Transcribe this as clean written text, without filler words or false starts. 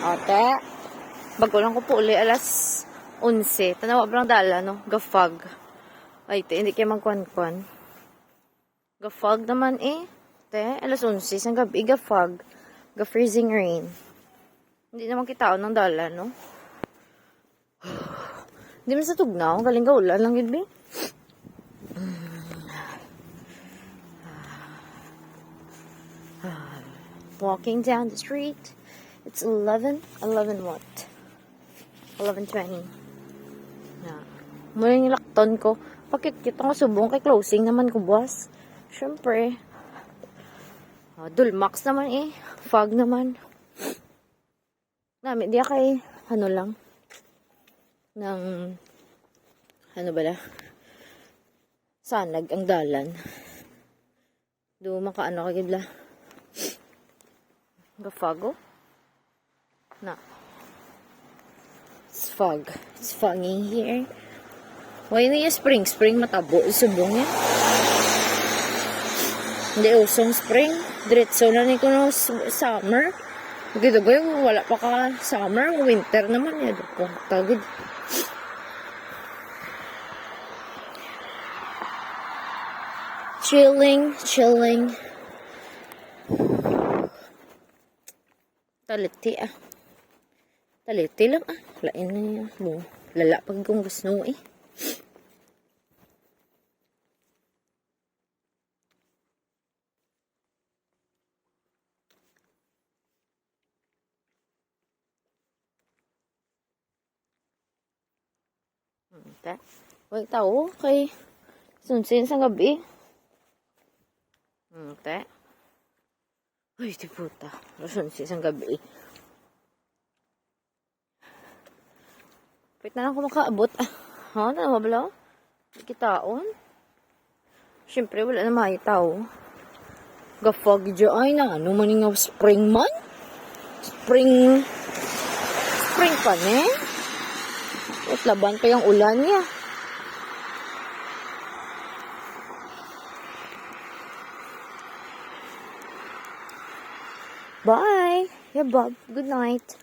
Ate, bago lang ko po uli alas 11. Tanawa ba lang dala, no? Gafag. Ay, te, hindi kayo magkwan-kwan. Gafag naman eh. Te, alas 11. Sang gabi, gafag. Ga-freezing rain. Hindi naman kita ng dala, no? Hindi man sa tugnaw. Galing ka ulan lang yun, be. Walking down the street. It's 11 what? 11:20. Yeah. Mula yung lakton ko. Pakit-kit ang subong kay closing naman ko, boss. Siyempre. Dulmax naman eh. Fog naman. Namin, di kay, ano lang. Ng, ano ba la? Sanag ang dalan. Do makaano kagibla. Gafago? Na. It's fog. It's foggy here. Why na yung spring? Spring matabo. Subong yan. Hindi usong spring. Diretso na ni ko no summer. Gito ba yung wala pa ka summer. Winter naman yan. Tagid. Chilling. Taliti ah. Taliti lang ah. Lain na yan. Lala pag kung gusto eh. Okay. Wag tao kay sunsin sa gabi. Okay. Uy, di puta. Sunsin sa gabi. Wait na lang ako makaabot. Ha? Tama ba lang? Kitaon? Siyempre, wala na may tao. Gafag dyan. Ay na, ano man yung spring man? Spring pa ne? At laban pa yung ulan niya. Bye! Yeah, Bob. Good night.